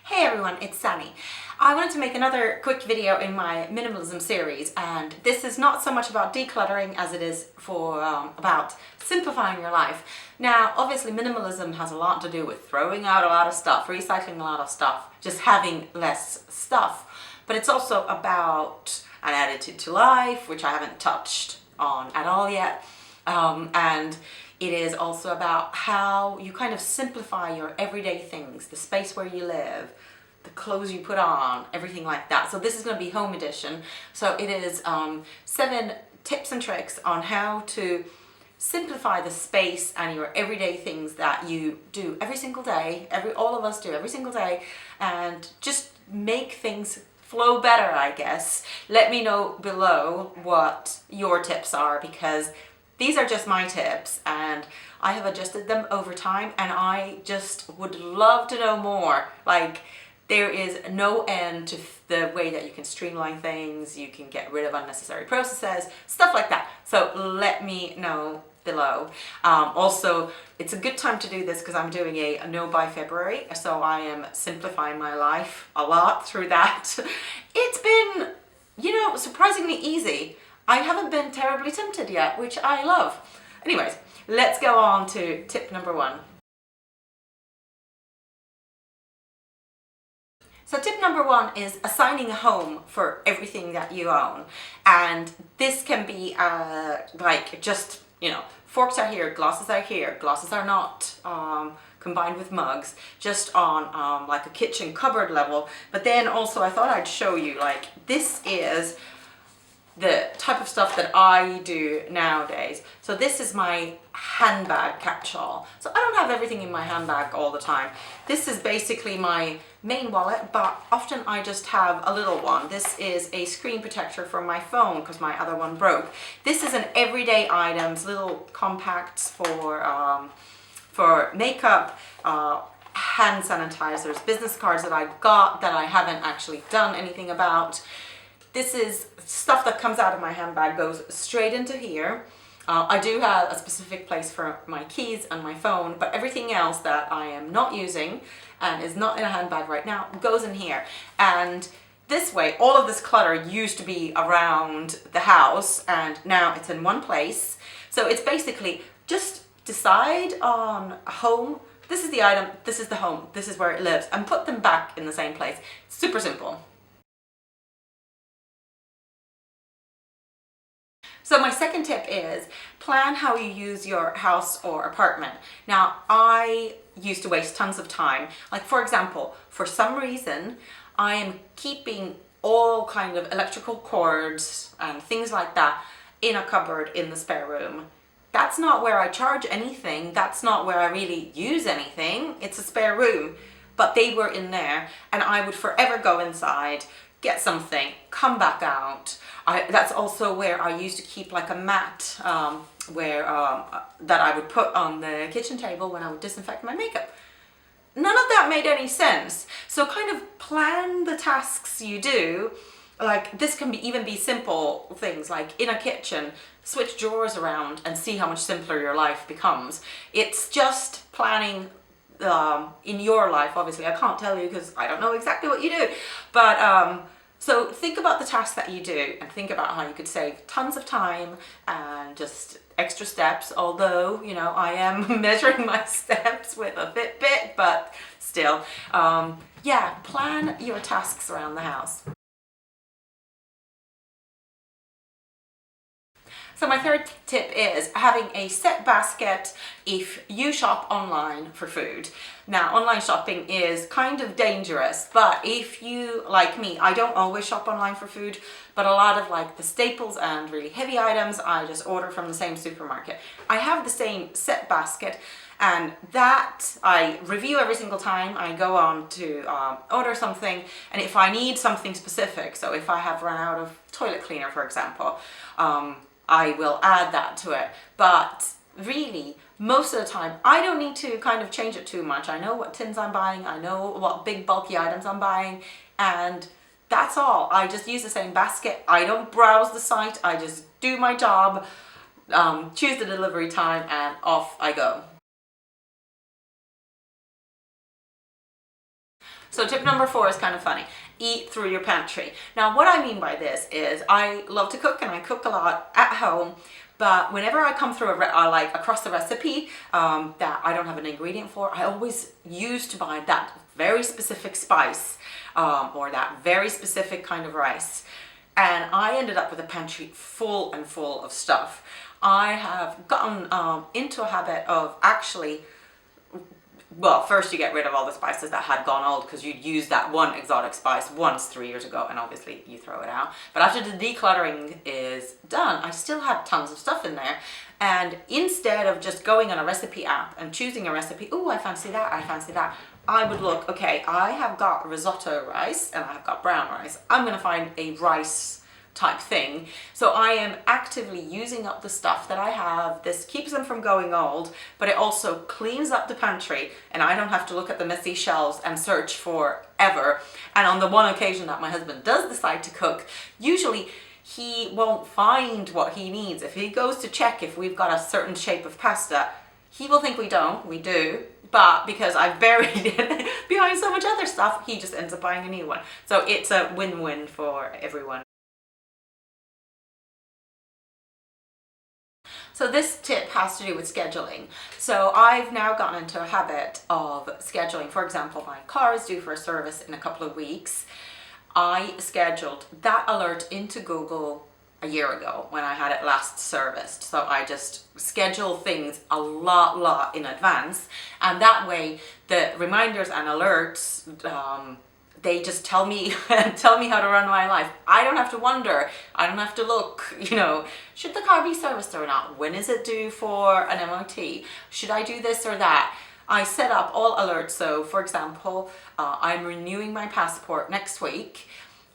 Hey everyone, it's Sanni. I wanted to make another quick video in my minimalism series, and this is not so much about decluttering as it is for about simplifying your life. Now, obviously minimalism has a lot to do with throwing out a lot of stuff, recycling a lot of stuff, just having less stuff. But it's also about an attitude to life, which I haven't touched on at all yet. And it is also about how you kind of simplify your everyday things, the space where you live, the clothes you put on, everything like that. So this is going to be home edition. So it is 7 tips and tricks on how to simplify the space and your everyday things that you do every single day, all of us do every single day, and just make things flow better, I guess. Let me know below what your tips are, because these are just my tips and I have adjusted them over time, and I just would love to know more. Like, there is no end to the way that you can streamline things, you can get rid of unnecessary processes, stuff like that. So let me know below. Also, it's a good time to do this because I'm doing a no buy February, so I am simplifying my life a lot through that. It's been, surprisingly easy. I haven't been terribly tempted yet, which I love. Anyways, let's go on to tip number 1. So tip number 1 is assigning a home for everything that you own. And this can be like just, forks are here, glasses are not combined with mugs, just on like a kitchen cupboard level. But then also I thought I'd show you, like, this is the type of stuff that I do nowadays. So this is my handbag catch-all. So I don't have everything in my handbag all the time. This is basically my main wallet, but often I just have a little one. This is a screen protector for my phone because my other one broke. This is an everyday items, little compacts for makeup, hand sanitizers, business cards that I got that I haven't actually done anything about. This is stuff that comes out of my handbag, goes straight into here. I do have a specific place for my keys and my phone, but everything else that I am not using and is not in a handbag right now goes in here. And this way, all of this clutter used to be around the house, and now it's in one place. So it's basically just decide on a home. This is the item, this is the home, this is where it lives, and put them back in the same place. Super simple. So my second tip is plan how you use your house or apartment. Now, I used to waste tons of time. Like, for example, for some reason, I am keeping all kind of electrical cords and things like that in a cupboard in the spare room. That's not where I charge anything. That's not where I really use anything. It's a spare room. But they were in there, and I would forever go inside, get something, come back out. That's also where I used to keep like a mat that I would put on the kitchen table when I would disinfect my makeup. None of that made any sense. So kind of plan the tasks you do. Like, this can even be simple things like in a kitchen, switch drawers around and see how much simpler your life becomes. It's just planning in your life. Obviously I can't tell you because I don't know exactly what you do, but so think about the tasks that you do and think about how you could save tons of time and just extra steps, although I am measuring my steps with a Fitbit, but still, yeah, plan your tasks around the house. So my third tip is having a set basket if you shop online for food. Now, online shopping is kind of dangerous, but if you, like me, I don't always shop online for food, but a lot of like the staples and really heavy items, I just order from the same supermarket. I have the same set basket, and that I review every single time I go on to order something. And if I need something specific, so if I have run out of toilet cleaner, for example, I will add that to it. But really, most of the time, I don't need to kind of change it too much. I know what tins I'm buying, I know what big bulky items I'm buying, and that's all. I just use the same basket. I don't browse the site, I just do my job, choose the delivery time, and off I go. So tip number 4 is kind of funny. Eat through your pantry. Now what I mean by this is I love to cook and I cook a lot at home, but whenever I come through like across the recipe that I don't have an ingredient for, I always used to buy that very specific spice or that very specific kind of rice. And I ended up with a pantry full and full of stuff. I have gotten into a habit of actually, well, first you get rid of all the spices that had gone old because you'd used that one exotic spice once 3 years ago and obviously you throw it out. But after the decluttering is done, I still had tons of stuff in there. And instead of just going on a recipe app and choosing a recipe, oh, I fancy that, I fancy that, I would look, okay, I have got risotto rice and I've got brown rice. I'm going to find a rice type thing. So I am actively using up the stuff that I have. This keeps them from going old, but it also cleans up the pantry and I don't have to look at the messy shelves and search forever. And on the one occasion that my husband does decide to cook, usually he won't find what he needs. If he goes to check if we've got a certain shape of pasta, he will think we don't, we do, but because I've buried it behind so much other stuff, he just ends up buying a new one. So it's a win-win for everyone. So this tip has to do with scheduling. So I've now gotten into a habit of scheduling. For example, my car is due for a service in a couple of weeks. I scheduled that alert into Google a year ago when I had it last serviced. So I just schedule things a lot in advance, and that way the reminders and alerts they just tell me how to run my life. I don't have to wonder. I don't have to look, you know, should the car be serviced or not? When is it due for an MOT? Should I do this or that? I set up all alerts. So for example, I'm renewing my passport next week.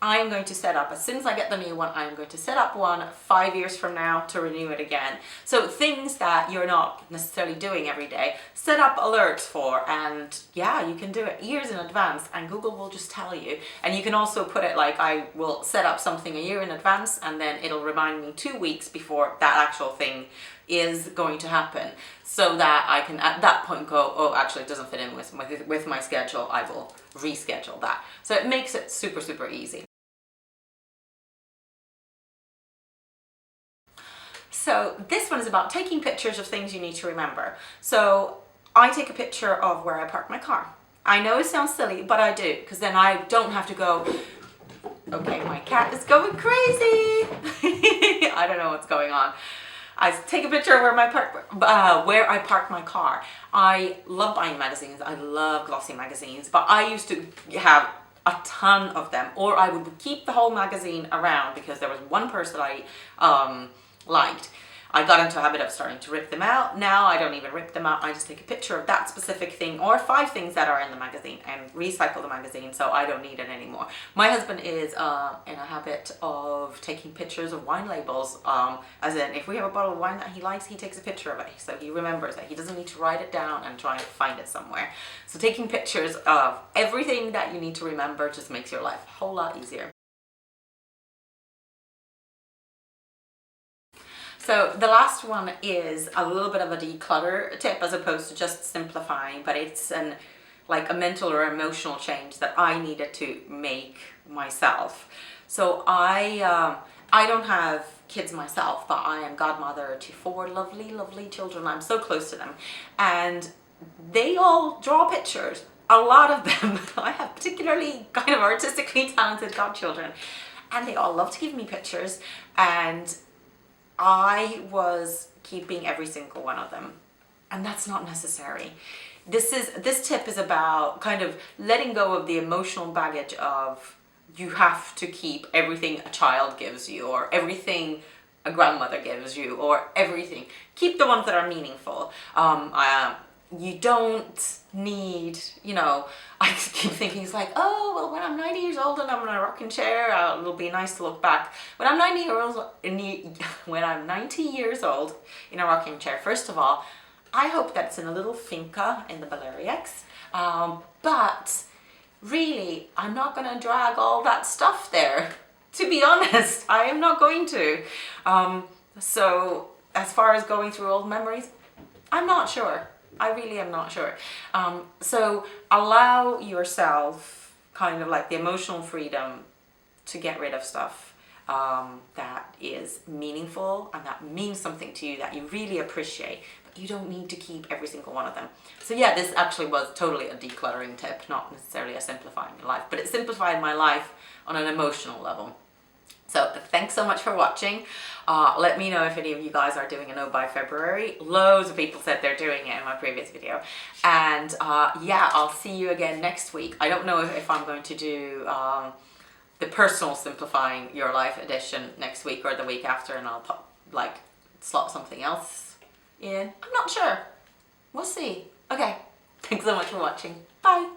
I'm going to set up, as soon as I get the new one, I'm going to set up one 5 years from now to renew it again. So things that you're not necessarily doing every day, set up alerts for, and yeah, you can do it years in advance and Google will just tell you. And you can also put it like, I will set up something a year in advance and then it'll remind me 2 weeks before that actual thing is going to happen, so that I can at that point go, oh, actually it doesn't fit in with my schedule, I will reschedule that. So it makes it super easy. So this one is about taking pictures of things you need to remember. So I take a picture of where I park my car. I know it sounds silly, but I do, because then I don't have to go, okay, my cat is going crazy. I don't know what's going on. I take a picture of where I park my car. I love buying magazines. I love glossy magazines, but I used to have a ton of them, or I would keep the whole magazine around because there was one person I liked. I got into a habit of starting to rip them out. Now I don't even rip them out. I just take a picture of that specific thing or 5 things that are in the magazine and recycle the magazine, so I don't need it anymore. My husband is in a habit of taking pictures of wine labels, as in if we have a bottle of wine that he likes, he takes a picture of it so he remembers it. He doesn't need to write it down and try and find it somewhere. So taking pictures of everything that you need to remember just makes your life a whole lot easier. So the last one is a little bit of a declutter tip as opposed to just simplifying, but it's like a mental or emotional change that I needed to make myself. So I don't have kids myself, but I am godmother to 4 lovely children. I'm so close to them, and they all draw pictures. A lot of them. I have particularly kind of artistically talented godchildren, and they all love to give me pictures, and I was keeping every single one of them, and that's not necessary. This tip is about kind of letting go of the emotional baggage of you have to keep everything a child gives you or everything a grandmother gives you or everything. Keep the ones that are meaningful. You don't need, you know, I keep thinking it's like, oh, well, when I'm 90 years old and I'm in a rocking chair, it'll be nice to look back. When I'm 90 years old in a rocking chair, first of all, I hope that's in a little finca in the Balearics. But really, I'm not going to drag all that stuff there. To be honest, I am not going to. So as far as going through old memories, I'm not sure. I really am not sure. So allow yourself kind of like the emotional freedom to get rid of stuff that is meaningful and that means something to you, that you really appreciate, but you don't need to keep every single one of them. So yeah, this actually was totally a decluttering tip, not necessarily a simplifying your life, but it simplified my life on an emotional level. So thanks so much for watching. Let me know if any of you guys are doing a no by February. Loads of people said they're doing it in my previous video. And yeah, I'll see you again next week. I don't know if I'm going to do the personal simplifying your life edition next week or the week after, and I'll like slot something else in. I'm not sure. We'll see. Okay, thanks so much for watching. Bye.